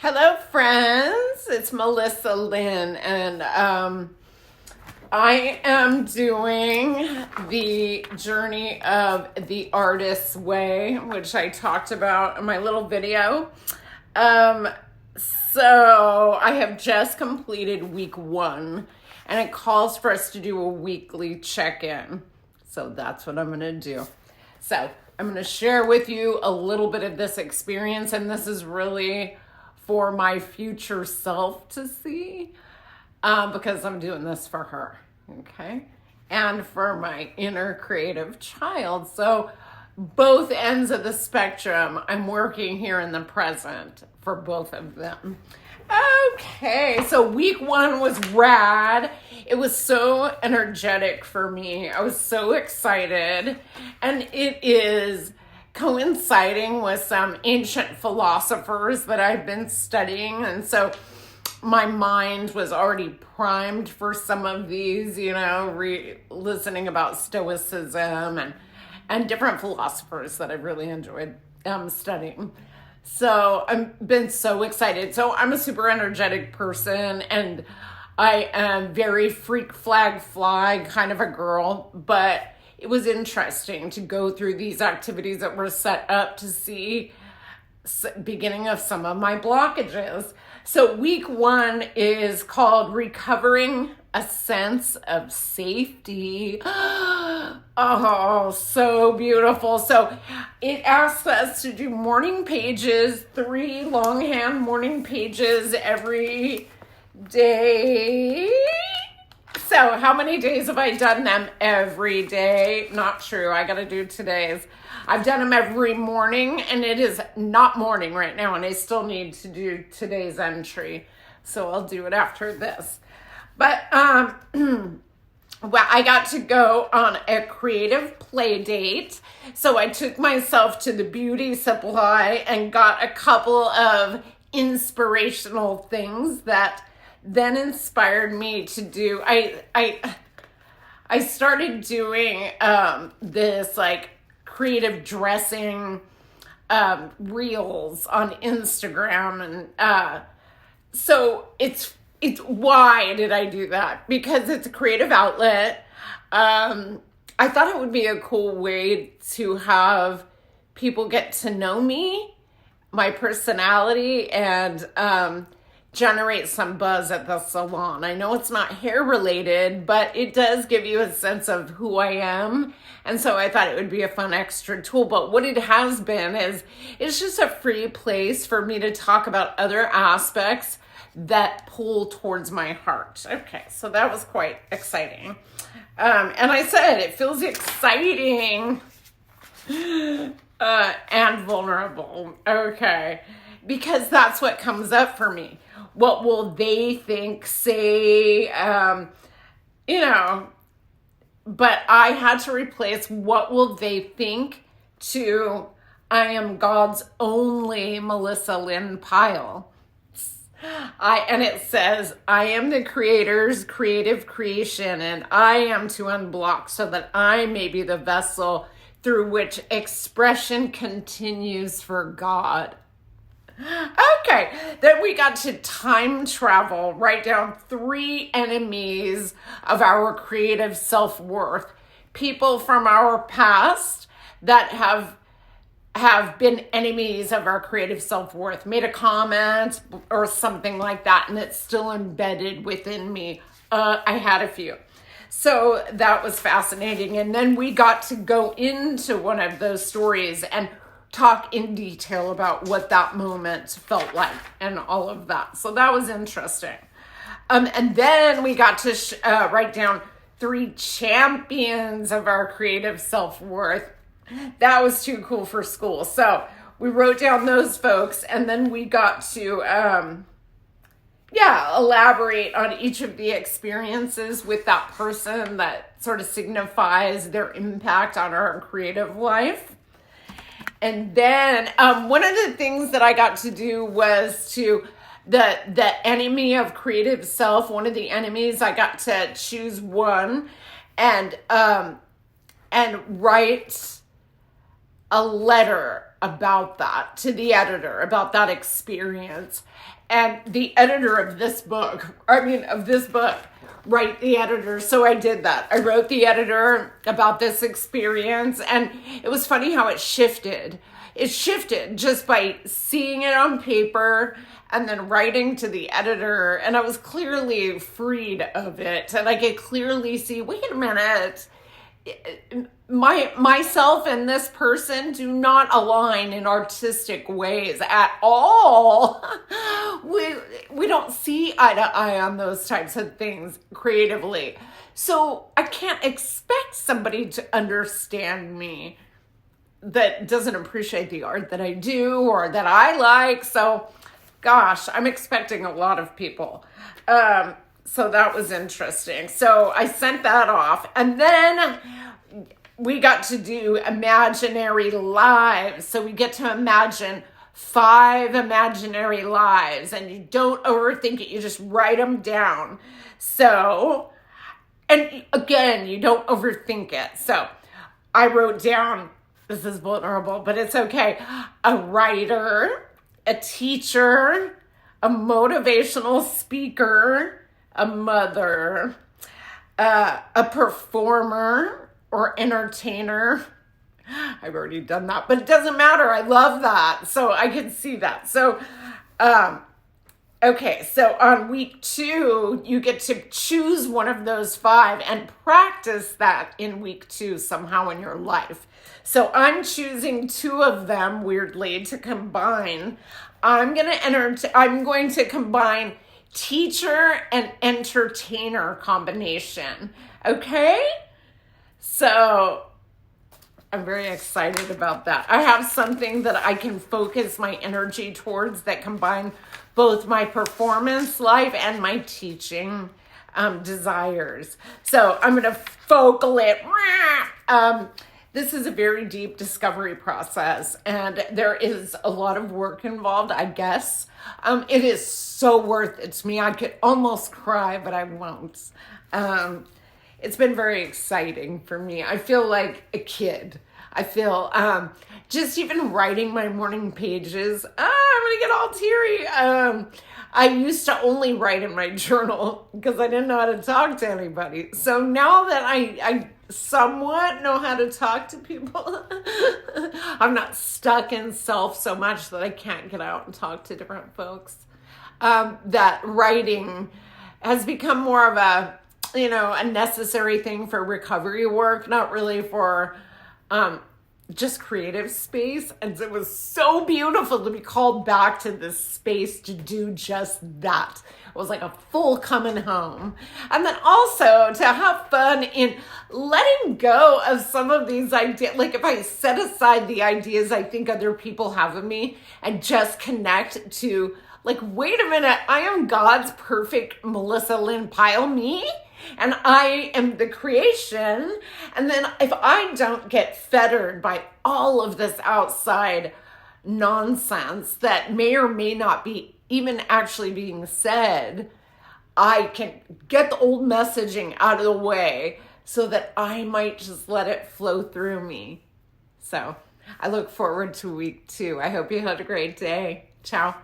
Hello, friends. It's Melissa Lynn, and I am doing the journey of the artist's way, which I talked about in my little video. Um, so I have just completed week 1, and it calls for us to do a weekly check-in. So that's what I'm going to do. So I'm going to share with you a little bit of this experience, and this is really for my future self to see, because I'm doing this for her, okay? And for my inner creative child. So both ends of the spectrum, I'm working here in the present for both of them. Okay, so week 1 was rad. It was so energetic for me. I was so excited. And it is coinciding with some ancient philosophers that I've been studying. And so my mind was already primed for some of these, listening about Stoicism and different philosophers that I've really enjoyed studying. So I've been so excited. So I'm a super energetic person, and I am very freak flag fly kind of a girl, but it was interesting to go through these activities that were set up to see beginning of some of my blockages. So week 1 is called Recovering a Sense of Safety. Oh, so beautiful. So it asks us to do morning pages, 3 longhand morning pages every day. So how many days have I done them? Every day? Not true. I got to do today's. I've done them every morning, and it is not morning right now, and I still need to do today's entry. So I'll do it after this. But well, I got to go on a creative play date. So I took myself to the beauty supply and got a couple of inspirational things that then inspired me to do. I started doing this like creative dressing reels on Instagram, and so it's why did I do that? Because it's a creative outlet. I thought it would be a cool way to have people get to know me, my personality, and generate some buzz at the salon. I know it's not hair related, but it does give you a sense of who I am. And so I thought it would be a fun extra tool. But what it has been is it's just a free place for me to talk about other aspects that pull towards my heart. Okay, so that was quite exciting. And I said it feels exciting and vulnerable. Okay, because that's what comes up for me. What will they think, say, but I had to replace what will they think to I am God's only Melissa Lynn Pyle. And it says, I am the Creator's creative creation, and I am to unblock so that I may be the vessel through which expression continues for God. Okay, then we got to time travel, write down 3 enemies of our creative self-worth. People from our past that have been enemies of our creative self-worth, made a comment or something like that, and it's still embedded within me. I had a few. So that was fascinating. And then we got to go into one of those stories and talk in detail about what that moment felt like and all of that. So that was interesting. And then we got to write down 3 champions of our creative self-worth. That was too cool for school. So we wrote down those folks, and then we got to, elaborate on each of the experiences with that person that sort of signifies their impact on our creative life. And then one of the things that I got to do was to the enemy of creative self. One of the enemies, I got to choose one and write a letter about that to the editor, about that experience. And the editor of this book, write the editor. So I did that. I wrote the editor about this experience. And it was funny how it shifted. It shifted just by seeing it on paper and then writing to the editor. And I was clearly freed of it. And I could clearly see, wait a minute, myself and this person do not align in artistic ways at all. We don't see eye to eye on those types of things creatively. So I can't expect somebody to understand me that doesn't appreciate the art that I do or that I like. So gosh, I'm expecting a lot of people. So that was interesting. So I sent that off, and then we got to do imaginary lives. So we get to imagine 5 imaginary lives, and you don't overthink it. You just write them down. So, and again, you don't overthink it. So I wrote down, this is vulnerable, but it's okay, a writer, a teacher, a motivational speaker, a mother, a performer or entertainer. I've already done that, but it doesn't matter. I love that. So I can see that. So, okay. So on week 2, you get to choose one of those 5 and practice that in week 2 somehow in your life. So I'm choosing 2 of them weirdly to combine. I'm going to combine teacher and entertainer combination. Okay? So I'm very excited about that. I have something that I can focus my energy towards that combine both my performance life and my teaching desires. So I'm going to focal it. This is a very deep discovery process, and there is a lot of work involved, I guess. It is so worth it to me. I could almost cry, but I won't. It's been very exciting for me. I feel like a kid. I feel just even writing my morning pages, I'm going to get all teary. I used to only write in my journal because I didn't know how to talk to anybody. So now that I somewhat know how to talk to people, I'm not stuck in self so much that I can't get out and talk to different folks. That writing has become more of a necessary thing for recovery work, not really for just creative space. And it was so beautiful to be called back to this space to do just that. It was like a full coming home. And then also to have fun in letting go of some of these ideas. Like if I set aside the ideas I think other people have of me and just connect to, like, wait a minute, I am God's perfect Melissa Lynn Pyle, me, and I am the creation. And then if I don't get fettered by all of this outside nonsense that may or may not be even actually being said, I can get the old messaging out of the way so that I might just let it flow through me. So I look forward to week 2. I hope you had a great day. Ciao.